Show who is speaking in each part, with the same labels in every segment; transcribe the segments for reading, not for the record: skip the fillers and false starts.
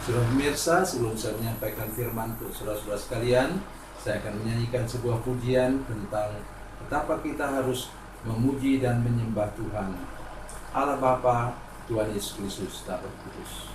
Speaker 1: Saudara pemirsa, sebelum saya menyampaikan firman untuk saudara-saudara sekalian, saya akan menyanyikan sebuah pujian tentang betapa kita harus memuji dan menyembah Tuhan Allah Bapa, Tuhan Yesus Kristus, dan Roh Kudus.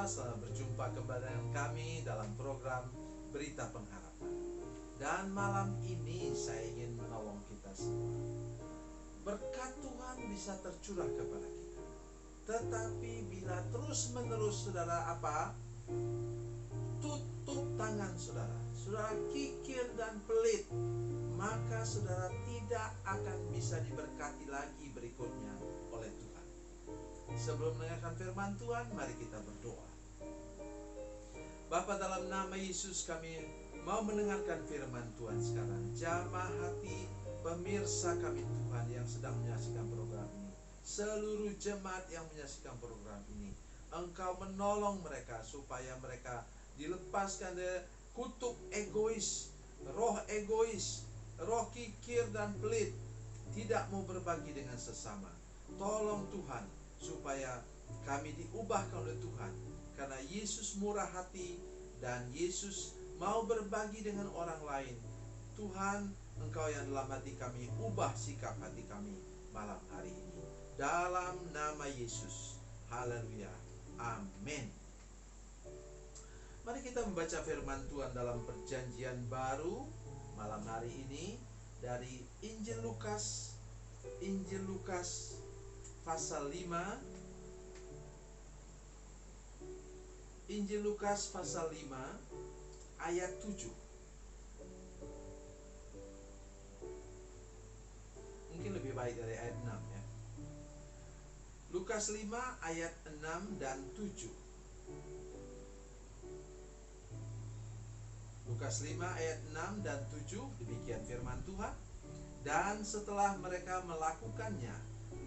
Speaker 1: Selamat berjumpa kembali dengan kami dalam program Berita Pengharapan. Dan malam ini saya ingin menolong kita semua. Berkat Tuhan bisa tercurah kepada kita. Tetapi bila terus-menerus saudara tutup tangan saudara kikir dan pelit, maka saudara tidak akan bisa diberkati lagi berikutnya oleh Tuhan. Sebelum mendengarkan firman Tuhan, mari kita berdoa. Bapa, dalam nama Yesus kami mau mendengarkan firman Tuhan sekarang. Jamah hati pemirsa kami Tuhan yang sedang menyaksikan program ini, seluruh jemaat yang menyaksikan program ini, Engkau menolong mereka supaya mereka dilepaskan dari kutub egois, roh kikir dan pelit, tidak mau berbagi dengan sesama. Tolong Tuhan supaya kami diubahkan oleh Tuhan, karena Yesus murah hati dan Yesus mau berbagi dengan orang lain. Tuhan, Engkau yang dalam hati kami, ubah sikap hati kami malam hari ini. Dalam nama Yesus. Haleluya. Amin. Mari kita membaca firman Tuhan dalam perjanjian baru malam hari ini dari Injil Lukas pasal 5. Injil Lukas pasal 5 ayat 7. Mungkin lebih baik dari ayat 6 ya. Lukas 5 ayat 6 dan 7. Lukas 5 ayat 6 dan 7, demikian firman Tuhan. Dan setelah mereka melakukannya,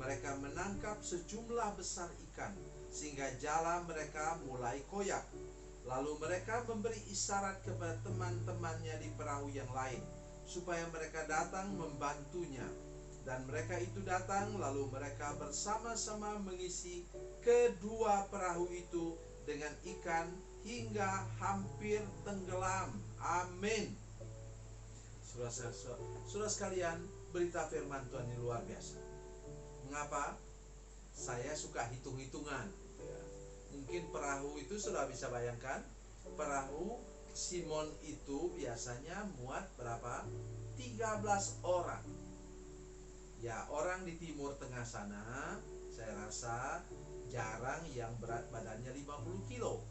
Speaker 1: mereka menangkap sejumlah besar ikan, sehingga jala mereka mulai koyak. Lalu mereka memberi isyarat kepada teman-temannya di perahu yang lain, supaya mereka datang membantunya. Dan mereka itu datang, lalu mereka bersama-sama mengisi kedua perahu itu dengan ikan hingga hampir tenggelam. Amin. Saudara sekalian, berita firman Tuhan ini luar biasa. Mengapa? Saya suka hitung-hitungan. Mungkin perahu itu sudah bisa bayangkan, perahu Simon itu biasanya muat berapa? 13 orang. Ya, orang di timur tengah sana, saya rasa jarang yang berat badannya 50 kilo.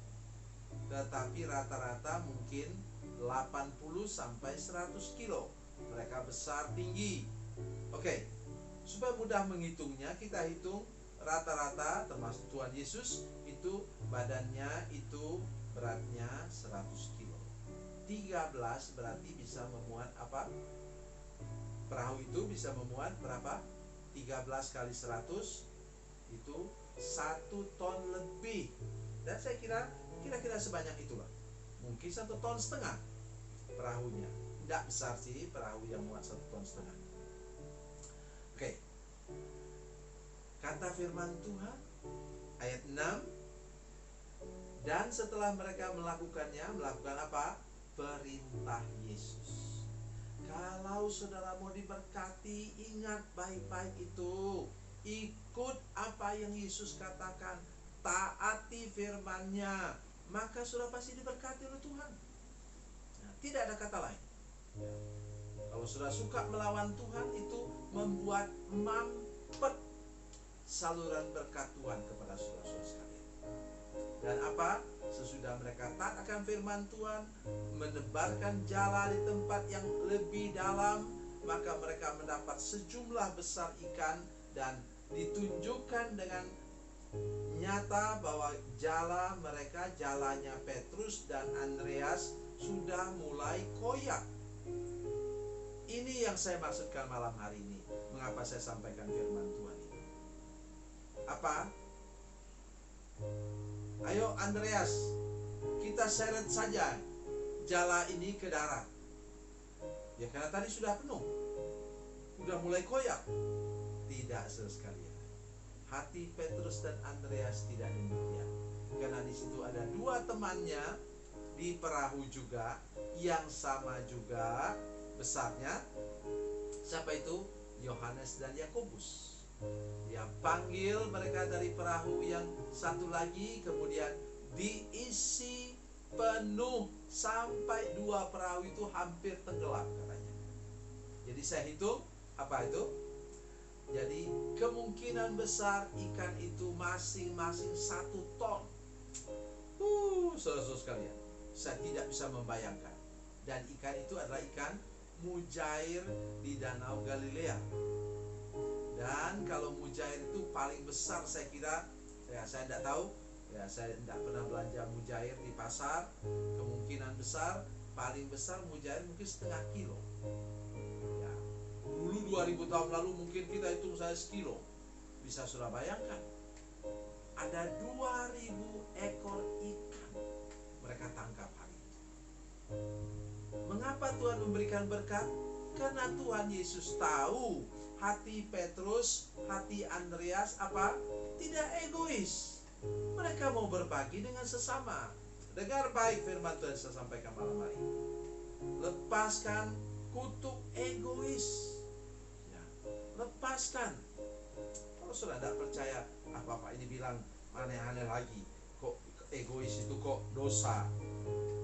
Speaker 1: Tetapi rata-rata mungkin 80 sampai 100 kilo. Mereka besar, tinggi. Oke, supaya mudah menghitungnya, kita hitung rata-rata termasuk Tuhan Yesus itu badannya itu beratnya 100 kilo. 13 berarti bisa memuat apa? Perahu itu bisa memuat berapa? 13 kali 100 itu 1 ton lebih. Dan saya kira-kira sebanyak itulah. Mungkin 1,5 ton perahunya. Tidak besar sih perahu yang muat 1,5 ton. Oke. Kata firman Tuhan ayat 6. Dan setelah mereka melakukannya, melakukan apa? Perintah Yesus. Kalau saudara mau diberkati, ingat baik-baik itu. Ikut apa yang Yesus katakan. Taati firman-Nya. Maka saudara pasti diberkati oleh Tuhan. Nah, tidak ada kata lain. Kalau saudara suka melawan Tuhan, itu membuat mampet saluran berkat Tuhan kepada saudara-saudara sekalian. Dan apa? Sesudah mereka taat akan firman Tuhan, menebarkan jala di tempat yang lebih dalam, maka mereka mendapat sejumlah besar ikan, dan ditunjukkan dengan nyata bahwa jala mereka, jalanya Petrus dan Andreas sudah mulai koyak. Ini yang saya maksudkan malam hari ini. Mengapa saya sampaikan firman Tuhan ini? Apa? Ayo Andreas, kita seret saja jala ini ke darat. Ya karena tadi sudah penuh, sudah mulai koyak. Tidak, saudara sekalian. Hati Petrus dan Andreas tidak demikian. Karena di situ ada dua temannya di perahu juga, yang sama juga besarnya. Siapa itu? Yohanes dan Yakobus. Dia panggil mereka dari perahu yang satu lagi, kemudian diisi penuh sampai dua perahu itu hampir tenggelam katanya. Jadi saya hitung, apa itu? Jadi kemungkinan besar ikan itu masing-masing 1 ton. Saudara-saudara sekalian, saya tidak bisa membayangkan. Dan ikan itu adalah ikan mujair di Danau Galilea. Dan kalau mujair itu paling besar, saya kira, ya saya tidak tahu, ya saya tidak pernah belanja mujair di pasar. Kemungkinan besar, paling besar mujair mungkin 0,5 kilo. Ya, dulu 2000 tahun lalu mungkin kita hitung saya sekilo. Bisa sudah bayangkan, ada 2000 ekor ikan mereka tangkap hari itu. Mengapa Tuhan memberikan berkat? Karena Tuhan Yesus tahu hati Petrus, hati Andreas apa? Tidak egois. Mereka mau berbagi dengan sesama. Dengar baik firman Tuhan saya sampaikan malam hari ini. Lepaskan kutuk egois. Ya, lepaskan. Kalau sudah tidak percaya, Bapak ini bilang aneh-aneh lagi. Kok egois itu kok dosa?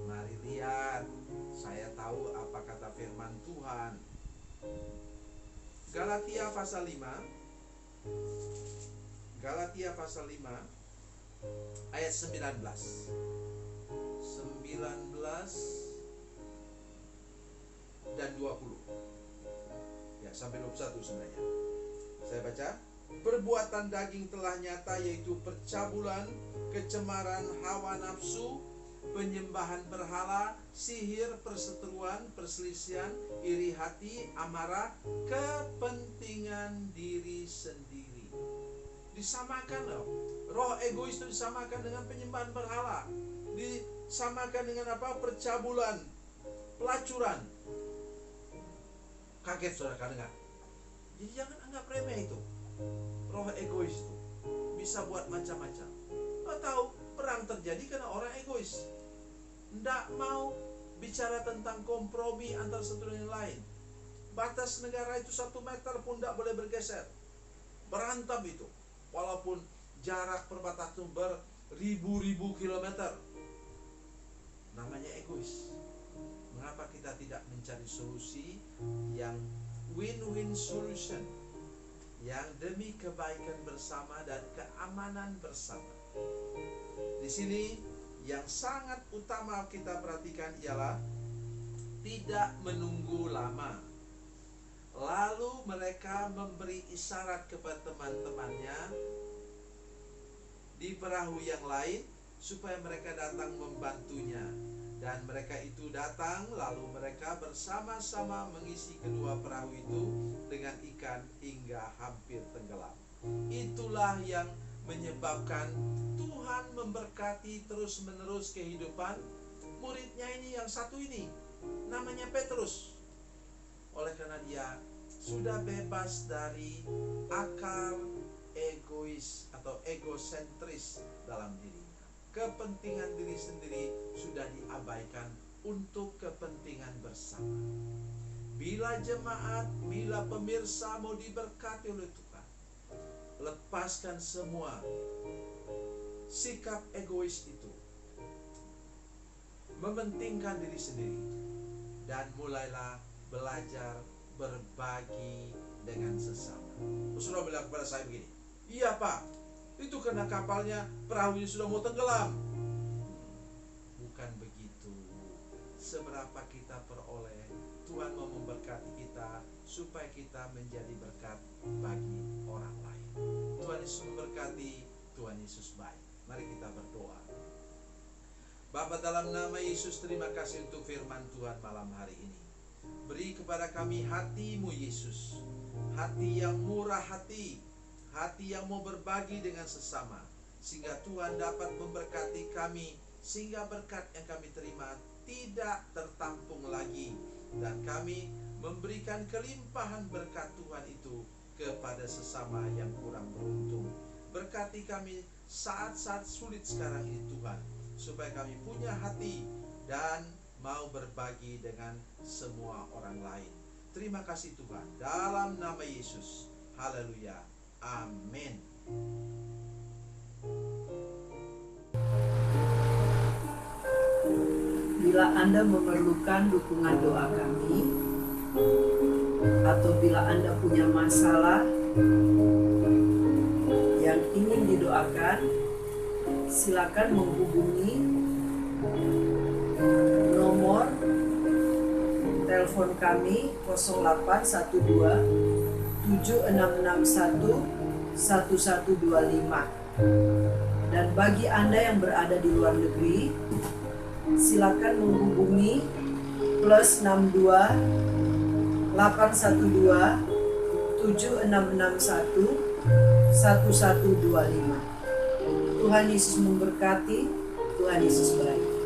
Speaker 1: Mari lihat, saya tahu apa kata firman Tuhan. Galatia pasal 5. Galatia pasal 5 ayat 19 dan 20. Ya, sampai 21 sebenarnya. Saya baca. Perbuatan daging telah nyata, yaitu percabulan, kecemaran hawa nafsu, penyembahan berhala, sihir, perseteruan, perselisihan, iri hati, amarah, kepentingan diri sendiri. Disamakan loh. Roh egois itu disamakan dengan penyembahan berhala. Disamakan dengan apa? Percabulan, pelacuran. Kaget saudara dengar. Jadi jangan anggap remeh itu. Roh egois itu bisa buat macam-macam. Kau tahu perang terjadi karena orang egois. Tidak mau bicara tentang kompromi antar satu dengan lain. Batas negara itu 1 meter pun tidak boleh bergeser. Berantem itu. Walaupun jarak perbatasan beribu-ribu kilometer. Namanya egois. Mengapa kita tidak mencari solusi yang win-win solution, yang demi kebaikan bersama dan keamanan bersama? Di sini yang sangat utama kita perhatikan ialah tidak menunggu lama. Lalu mereka memberi isyarat kepada teman-temannya di perahu yang lain supaya mereka datang membantunya. Dan mereka itu datang, lalu mereka bersama-sama mengisi kedua perahu itu dengan ikan hingga hampir tenggelam. Itulah yang menyebabkan Tuhan memberkati terus-menerus kehidupan muridnya ini, yang satu ini namanya Petrus. Oleh karena dia sudah bebas dari akar egois atau egosentris dalam dirinya. Kepentingan diri sendiri sudah diabaikan untuk kepentingan bersama. Bila jemaat, bila pemirsa mau diberkati oleh Tuhan, lepaskan semua sikap egois itu, mementingkan diri sendiri, dan mulailah belajar berbagi dengan sesama. Saudara bilang kepada saya begini, iya Pak, itu karena kapalnya, perahunya sudah mau tenggelam. Bukan begitu. Seberapa kita peroleh, Tuhan mau memberkati kita supaya kita menjadi berkat bagi orang lain. Tuhan Yesus memberkati, Tuhan Yesus baik. Mari kita berdoa. Bapa, dalam nama Yesus, terima kasih untuk firman Tuhan malam hari ini. Beri kepada kami hati-Mu Yesus, hati yang murah hati, hati yang mau berbagi dengan sesama, sehingga Tuhan dapat memberkati kami, sehingga berkat yang kami terima tidak tertampung lagi, dan kami memberikan kelimpahan berkat Tuhan itu kepada sesama yang kurang beruntung. Berkati kami saat-saat sulit sekarang ini Tuhan, supaya kami punya hati dan mau berbagi dengan semua orang lain. Terima kasih Tuhan, dalam nama Yesus. Haleluya. Amin.
Speaker 2: Bila Anda memerlukan dukungan doa kami, atau bila Anda punya masalah yang ingin didoakan, silakan menghubungi nomor telepon kami 0812 7661 1125. Dan bagi Anda yang berada di luar negeri, silakan menghubungi +62 812 7661 1125. Tuhan Yesus memberkati, Tuhan Yesus baik.